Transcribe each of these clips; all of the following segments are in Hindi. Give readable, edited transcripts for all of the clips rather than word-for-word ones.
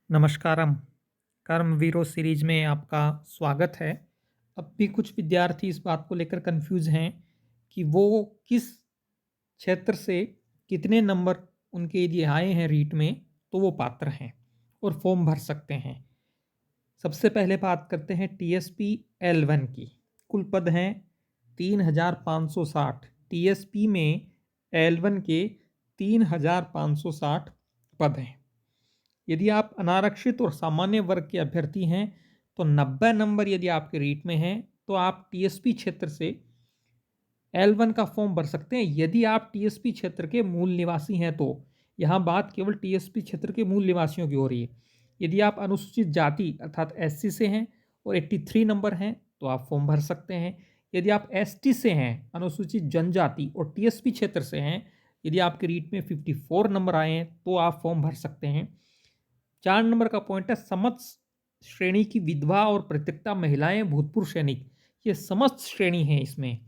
नमस्कारम। कर्मवीरों सीरीज में आपका स्वागत है। अब भी कुछ विद्यार्थी इस बात को लेकर कंफ्यूज हैं कि वो किस क्षेत्र से कितने नंबर उनके यदि आए हैं रीट में तो वो पात्र हैं और फॉर्म भर सकते हैं। सबसे पहले बात करते हैं टीएसपी L1 की। कुल पद हैं 3560। टीएसपी में L1 के 3560 पद हैं। यदि आप अनारक्षित और सामान्य वर्ग के अभ्यर्थी हैं तो 90 नंबर यदि आपके रीट में हैं तो आप टीएसपी क्षेत्र से L1 का फॉर्म भर सकते हैं। यदि आप टीएसपी क्षेत्र के मूल निवासी हैं तो यहाँ बात केवल टीएसपी क्षेत्र के मूल निवासियों की हो रही है। यदि आप अनुसूचित जाति अर्थात एससी से हैं और 83 नंबर हैं तो आप फॉर्म भर सकते हैं। यदि आप एसटी से हैं, अनुसूचित जनजाति, और टीएसपी क्षेत्र से हैं, यदि आपके रीट में 54 नंबर आए हैं तो आप फॉर्म भर सकते हैं। 4 नंबर का पॉइंट है समस्त श्रेणी की विधवा और परित्यक्ता महिलाएं, भूतपूर्व सैनिक। ये समस्त श्रेणी है इसमें,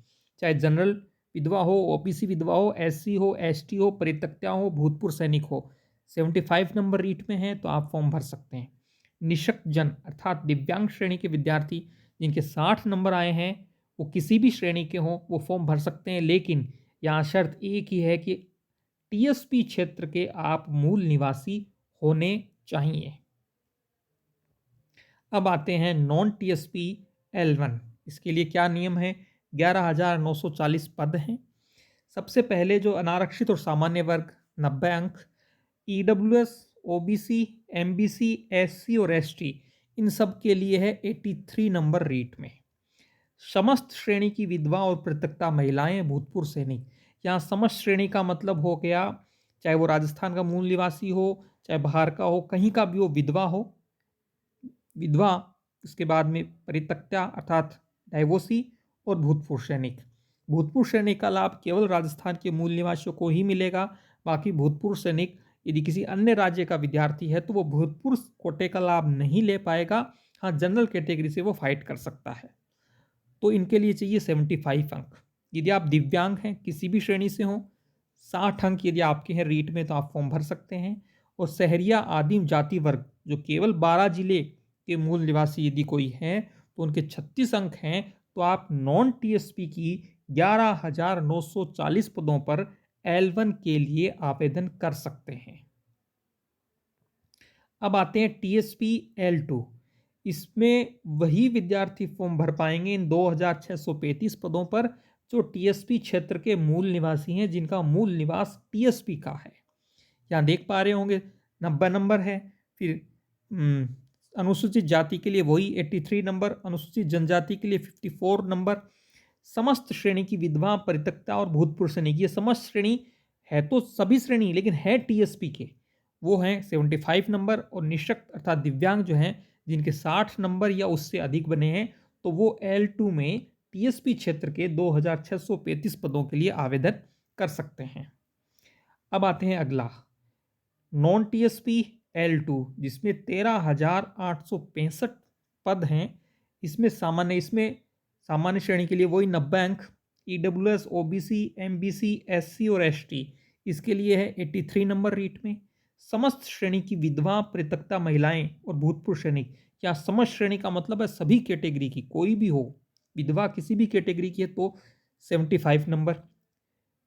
चाहे जनरल विधवा हो, ओबीसी विधवा हो, एससी हो, एसटी हो, परित्यक्ता हो, भूतपूर्व सैनिक हो। 75 नंबर रीट में है तो आप फॉर्म भर सकते हैं। निःशक्त जन अर्थात दिव्यांग श्रेणी के विद्यार्थी जिनके 60 नंबर आए हैं वो किसी भी श्रेणी के हों वो फॉर्म भर सकते हैं, लेकिन यहाँ शर्त एक ही है कि टीएसपी क्षेत्र के आप मूल निवासी होने चाहिए। अब आते हैं नॉन टीएसपी L1। इसके लिए क्या नियम है? 11,940 पद हैं। सबसे पहले जो अनारक्षित और सामान्य वर्ग 90 अंक, ईडब्ल्यूएस, ओबीसी, एमबीसी, एससी और एसटी इन सब के लिए है 83 नंबर रीट में। समस्त श्रेणी की विधवा और पृथकता महिलाएं, भूतपूर्व सैनिक। यहाँ समस्त श्रेणी का मतलब हो गया चाहे वो राजस्थान का मूल निवासी हो, चाहे बाहर का हो, कहीं का भी हो, विधवा हो, विधवा, उसके बाद में परित्यक्ता अर्थात डाइवोर्सी, और भूतपूर्व सैनिक। भूतपूर्व सैनिक का लाभ केवल राजस्थान के मूल निवासियों को ही मिलेगा। बाकी भूतपूर्व सैनिक यदि किसी अन्य राज्य का विद्यार्थी है तो वो भूतपूर्व कोटे का लाभ नहीं ले पाएगा। हाँ, जनरल कैटेगरी से वो फाइट कर सकता है। तो इनके लिए चाहिए 75 अंक। यदि आप दिव्यांग हैं, किसी भी श्रेणी से हों, 60 अंक यदि आपके हैं रीट में तो आप फॉर्म भर सकते हैं। और शहरिया आदिम जाति वर्ग जो केवल 12 जिले के मूल निवासी यदि कोई हैं तो उनके 36 अंक हैं तो आप नॉन टीएसपी की 11,940 पदों पर L1 के लिए आवेदन कर सकते हैं। अब आते हैं टीएसपी L2। इसमें वही विद्यार्थी फॉर्म भर पाएंगे इन 2,635 पदों पर जो टीएसपी क्षेत्र के मूल निवासी हैं, जिनका मूल निवास टीएसपी का है। यहाँ देख पा रहे होंगे 90 नंबर है। फिर अनुसूचित जाति के लिए वही 83 नंबर, अनुसूचित जनजाति के लिए 54 नंबर। समस्त श्रेणी की विधवा, परित्यक्ता और भूतपूर्व सैनिक, ये समस्त श्रेणी है तो सभी श्रेणी लेकिन है टीएसपी के, वो हैं 75 नंबर। और निःशक्त अर्थात दिव्यांग जो हैं जिनके 60 नंबर या उससे अधिक बने हैं तो वो L2 में टीएसपी क्षेत्र के 2,635 पदों के लिए आवेदन कर सकते हैं। अब आते हैं अगला नॉन टीएसपी L2 जिसमें 13,865 पद हैं। इसमें सामान्य श्रेणी के लिए वही 90 अंक, ईडब्ल्यूएस, ओबीसी, एमबीसी, एससी और एसटी इसके लिए है 83 नंबर रीट में। समस्त श्रेणी की विधवा, परित्यक्ता महिलाएं और भूतपूर्व सैनिक। या समस्त श्रेणी का मतलब है सभी कैटेगरी की, कोई भी हो, विधवा किसी भी कैटेगरी की है तो 75 नंबर।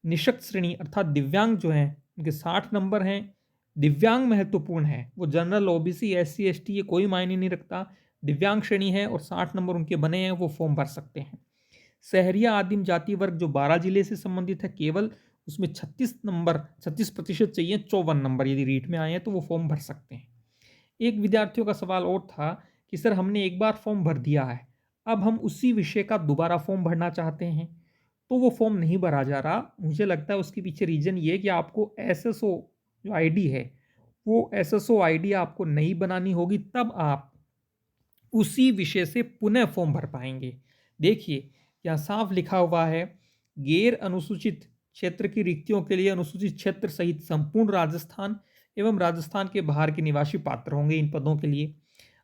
निःशक्त श्रेणी अर्थात दिव्यांग जो हैं उनके 60 नंबर हैं। दिव्यांग महत्वपूर्ण है, वो जनरल, ओबीसी, एससी, एसटी ये कोई मायने नहीं रखता, दिव्यांग श्रेणी है और 60 नंबर उनके बने हैं, वो फॉर्म भर सकते हैं। शहरिया आदिम जाति वर्ग जो 12 जिले से संबंधित है, केवल उसमें 36% चाहिए, 54 नंबर यदि रीट में आए हैं तो वो फॉर्म भर सकते हैं। एक विद्यार्थियों का सवाल और था कि सर हमने एक बार फॉर्म भर दिया है, अब हम उसी विषय का दोबारा फॉर्म भरना चाहते हैं तो वो फॉर्म नहीं भरा जा रहा। मुझे लगता है उसके पीछे रीजन ये कि आपको एसएसओ जो आईडी है वो एसएसओ आईडी आपको नहीं बनानी होगी, तब आप उसी विषय से पुनः फॉर्म भर पाएंगे। देखिए यहाँ साफ लिखा हुआ है, गैर अनुसूचित क्षेत्र की रिक्तियों के लिए अनुसूचित क्षेत्र सहित संपूर्ण राजस्थान एवं राजस्थान के बाहर के निवासी पात्र होंगे इन पदों के लिए।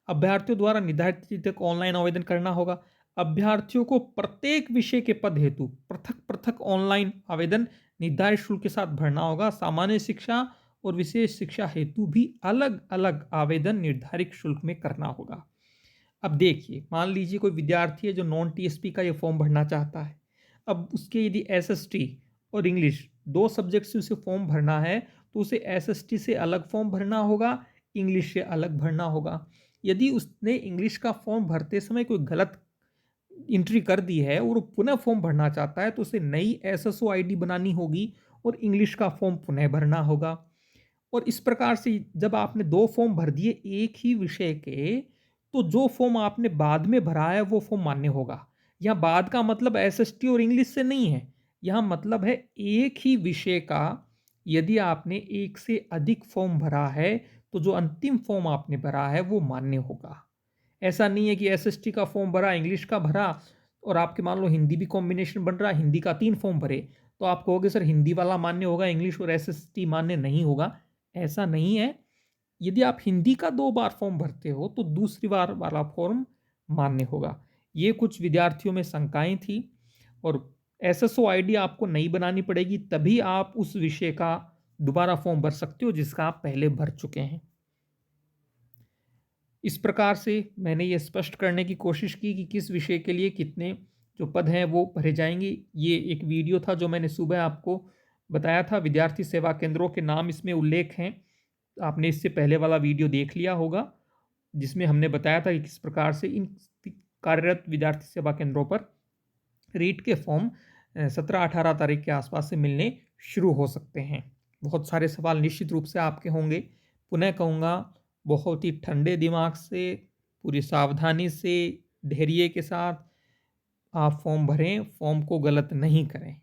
अभ्यर्थियों द्वारा निर्धारित तिथि तक ऑनलाइन आवेदन करना होगा। अभ्यर्थियों को प्रत्येक विषय के पद हेतु पृथक पृथक ऑनलाइन आवेदन निर्धारित शुल्क के साथ भरना होगा। सामान्य शिक्षा और विशेष शिक्षा हेतु भी अलग अलग आवेदन निर्धारित शुल्क में करना होगा। अब देखिए, मान लीजिए कोई विद्यार्थी है जो नॉन टीएसपी का ये फॉर्म भरना चाहता है। अब उसके यदि एसएसटी और इंग्लिश दो सब्जेक्ट से उसे फॉर्म भरना है, तो उसे एसएसटी से अलग फॉर्म भरना होगा, इंग्लिश से अलग भरना होगा। यदि उसने इंग्लिश का फॉर्म भरते समय कोई गलत एंट्री कर दी है और वो पुनः फॉर्म भरना चाहता है, तो उसे नई एसएसओ आईडी बनानी होगी और इंग्लिश का फॉर्म पुनः भरना होगा। और इस प्रकार से जब आपने दो फॉर्म भर दिए एक ही विषय के, तो जो फॉर्म आपने बाद में भरा है वो फॉर्म मान्य होगा। यहाँ बाद का मतलब एसएसटी और इंग्लिश से नहीं है, यहाँ मतलब है एक ही विषय का यदि आपने एक से अधिक फॉर्म भरा है, तो जो अंतिम फॉर्म आपने भरा है वो मान्य होगा। ऐसा नहीं है कि एसएसटी का फॉर्म भरा, इंग्लिश का भरा और आपके मान लो हिंदी भी कॉम्बिनेशन बन रहा है, हिंदी का 3 फॉर्म भरे, तो आप कहोगे सर हिंदी वाला मान्य होगा, इंग्लिश और एसएसटी मान्य नहीं होगा। ऐसा नहीं है। यदि आप हिंदी का 2 बार फॉर्म भरते हो, तो दूसरी बार वाला फॉर्म मान्य होगा। ये कुछ विद्यार्थियों में शंकाएँ थी और एसएसओ आईडी आपको नई बनानी पड़ेगी, तभी आप उस विषय का दोबारा फॉर्म भर सकते हो जिसका आप पहले भर चुके हैं। इस प्रकार से मैंने ये स्पष्ट करने की कोशिश की कि किस विषय के लिए कितने जो पद हैं वो भरे जाएंगे। ये एक वीडियो था जो मैंने सुबह आपको बताया था, विद्यार्थी सेवा केंद्रों के नाम इसमें उल्लेख हैं। आपने इससे पहले वाला वीडियो देख लिया होगा जिसमें हमने बताया था कि किस प्रकार से इन कार्यरत विद्यार्थी सेवा केंद्रों पर रीट के फॉर्म 17-18 तारीख के आसपास से मिलने शुरू हो सकते हैं। बहुत सारे सवाल निश्चित रूप से आपके होंगे। पुनः कहूँगा, बहुत ही ठंडे दिमाग से, पूरी सावधानी से, धैर्य के साथ आप फॉर्म भरें, फॉर्म को गलत नहीं करें।